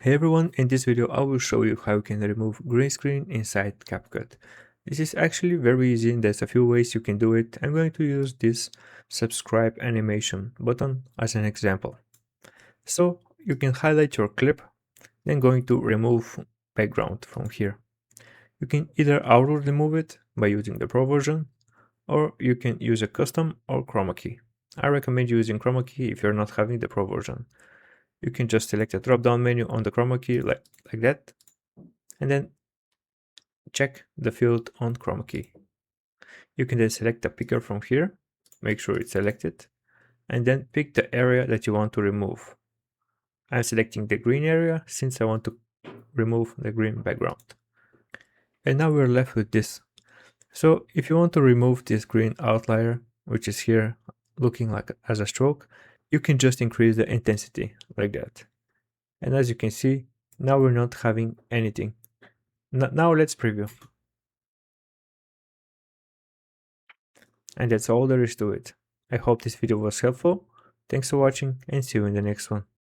Hey everyone, in this video I will show you how you can remove green screen inside Capcut. This is actually very easy and there's a few ways you can do it. I'm going to use this subscribe animation button as an example. So you can highlight your clip, then going to remove background from here. You can either auto remove it by using the Pro version, or you can use a custom or chroma key. I recommend using chroma key if you're not having the Pro version. You can just select a drop down menu on the chroma key like that, and then check the field on chroma key. You can then select a picker from here, make sure it's selected, and then pick the area that you want to remove. I'm selecting the green area since I want to remove the green background. And now we're left with this. So if you want to remove this green outlier, which is here looking like as a stroke, you can just increase the intensity like that. And as you can see, now we're not having anything. Now let's preview. And that's all there is to it. I hope this video was helpful. Thanks for watching and see you in the next one.